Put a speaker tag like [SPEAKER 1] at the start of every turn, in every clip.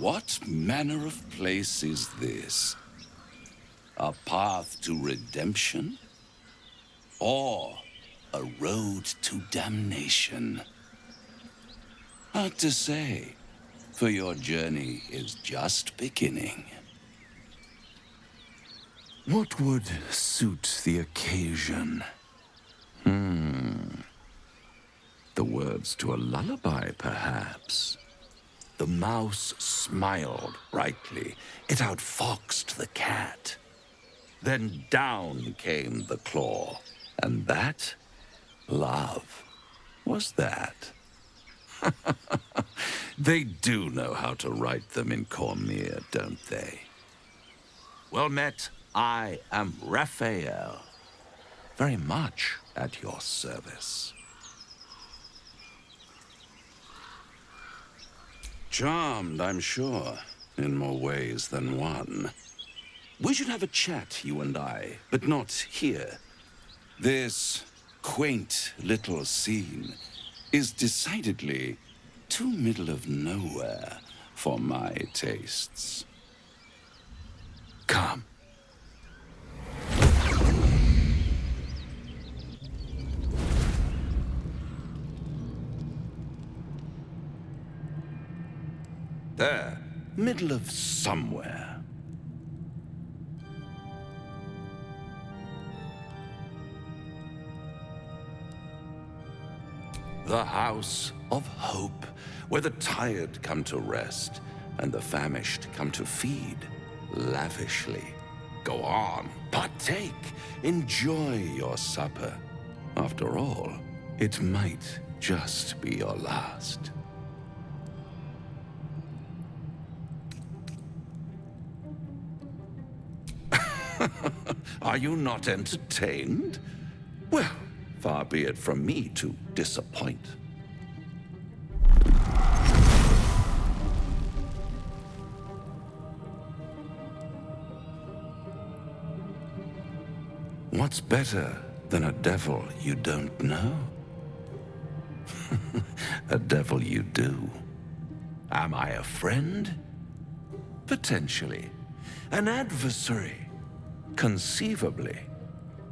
[SPEAKER 1] What manner of place is this? A path to redemption? Or a road to damnation? Hard to say, for your journey is just beginning. What would suit the occasion? The words to a lullaby, perhaps. The mouse smiled brightly. It outfoxed the cat. Then down came the claw. And that, love, was that. They do know how to write them in Cormier, don't they? Well met, I am Raphael. Very much at your service. Charmed, I'm sure, in more ways than one. We should have a chat, you and I, but not here. This quaint little scene is decidedly too middle of nowhere for my tastes. Come. There, middle of somewhere. The House of Hope, where the tired come to rest and the famished come to feed lavishly. Go on, partake, enjoy your supper. After all, it might just be your last. Are you not entertained? Well, far be it from me to disappoint. What's better than a devil you don't know? A devil you do. Am I a friend? Potentially. An adversary? Conceivably.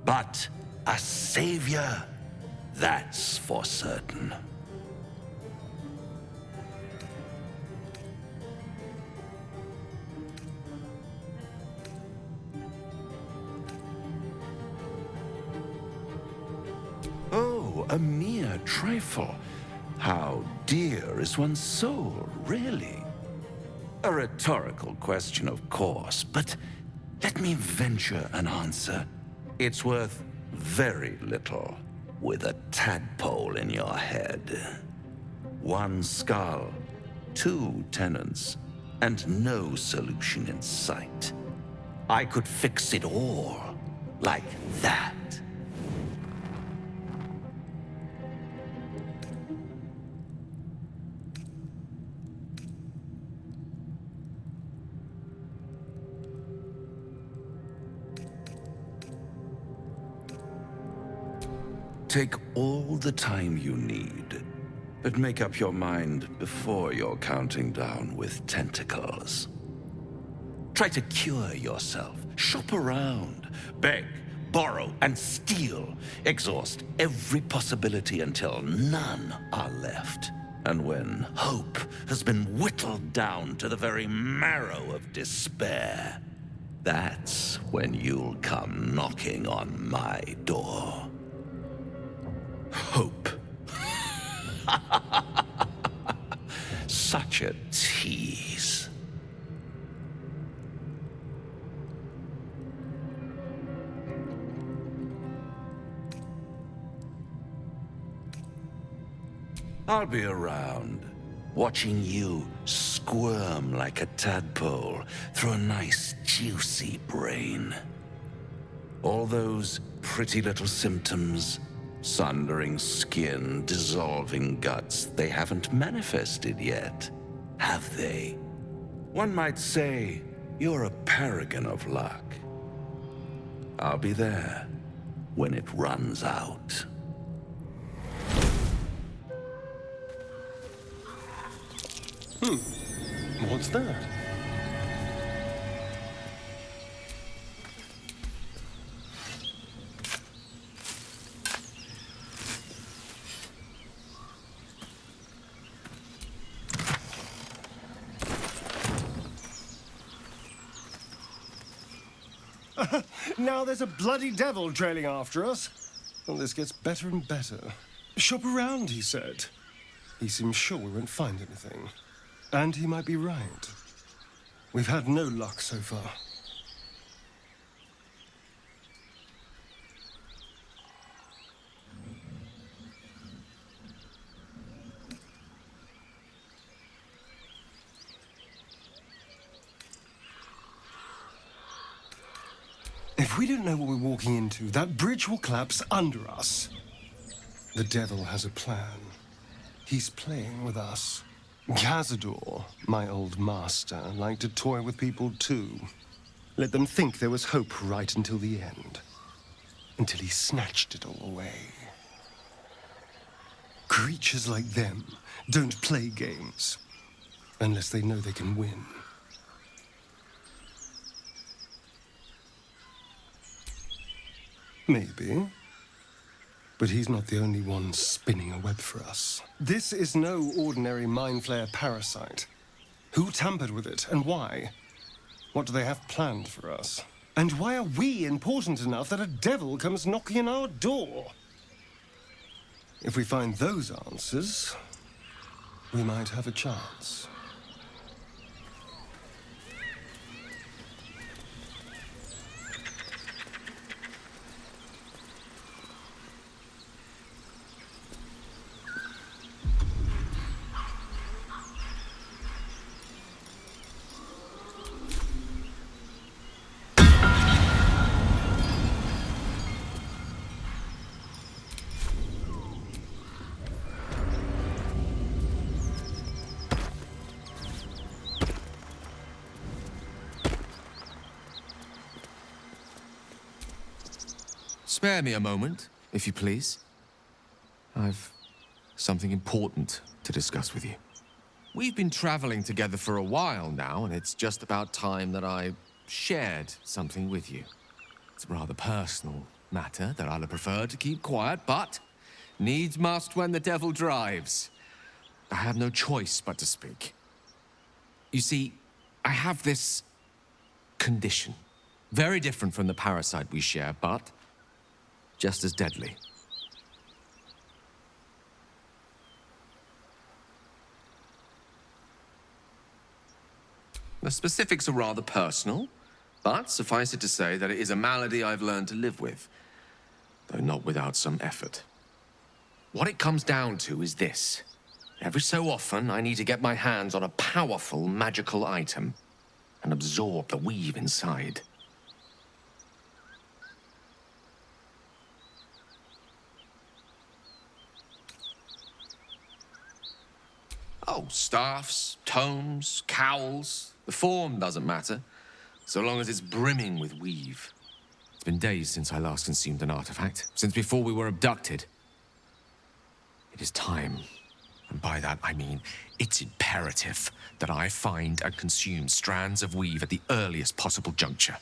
[SPEAKER 1] But a savior? That's for certain. Oh, a mere trifle. How dear is one's soul, really? A rhetorical question, of course, but let me venture an answer. It's worth very little with a tadpole in your head. One skull, two tenants, and no solution in sight. I could fix it all like that. Take all the time you need, but make up your mind before you're counting down with tentacles. Try to cure yourself, shop around, beg, borrow, and steal. Exhaust every possibility until none are left. And when hope has been whittled down to the very marrow of despair, that's when you'll come knocking on my door. Hope. Such a tease. I'll be around, watching you squirm like a tadpole through a nice, juicy brain. All those pretty little symptoms, sundering skin, dissolving guts, they haven't manifested yet, have they? One might say you're a paragon of luck. I'll be there when it runs out.
[SPEAKER 2] What's that? Now there's a bloody devil trailing after us. Well, this gets better and better. Shop around, he said. He seems sure we won't find anything. And he might be right. We've had no luck so far. If we don't know what we're walking into, that bridge will collapse under us. The devil has a plan. He's playing with us. Cazador, my old master, liked to toy with people too. Let them think there was hope right until the end. Until he snatched it all away. Creatures like them don't play games. Unless they know they can win. Maybe. But he's not the only one spinning a web for us. This is no ordinary Mind Flayer parasite. Who tampered with it, and why? What do they have planned for us? And why are we important enough that a devil comes knocking on our door? If we find those answers, we might have a chance.
[SPEAKER 3] Spare me a moment, if you please. I've something important to discuss with you. We've been traveling together for a while now, and it's just about time that I shared something with you. It's a rather personal matter that I'd have preferred to keep quiet, but needs must when the devil drives. I have no choice but to speak. You see, I have this condition. Very different from the parasite we share, but just as deadly. The specifics are rather personal, but suffice it to say that it is a malady I've learned to live with, though not without some effort. What it comes down to is this. Every so often, I need to get my hands on a powerful magical item and absorb the weave inside. Oh, staffs, tomes, cowls. The form doesn't matter, so long as it's brimming with weave. It's been days since I last consumed an artifact, since before we were abducted. It is time, and by that I mean it's imperative that I find and consume strands of weave at the earliest possible juncture.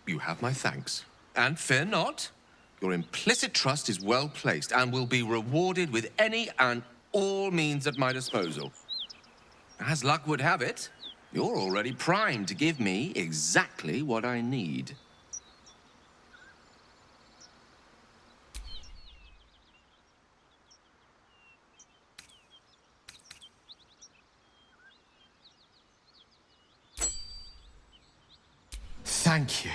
[SPEAKER 3] You have my thanks. And fear not, your implicit trust is well placed and will be rewarded with any and all means at my disposal. As luck would have it, you're already primed to give me exactly what I need. Thank you.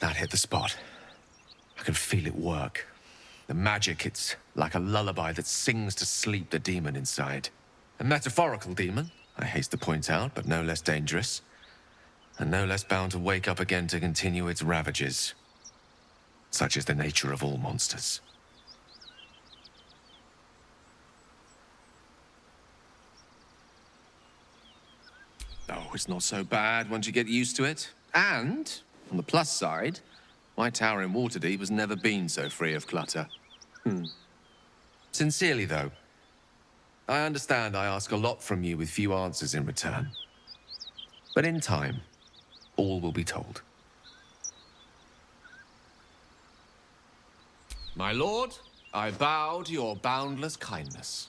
[SPEAKER 3] That hit the spot. I can feel it work. The magic, it's like a lullaby that sings to sleep the demon inside. A metaphorical demon, I haste to point out, but no less dangerous. and no less bound to wake up again to continue its ravages. Such is the nature of all monsters. Oh, it's not so bad once you get used to it. And, on the plus side, my tower in Waterdeep has never been so free of clutter. Sincerely, though, I understand I ask a lot from you with few answers in return. But in time, all will be told. My lord, I bow to your boundless kindness.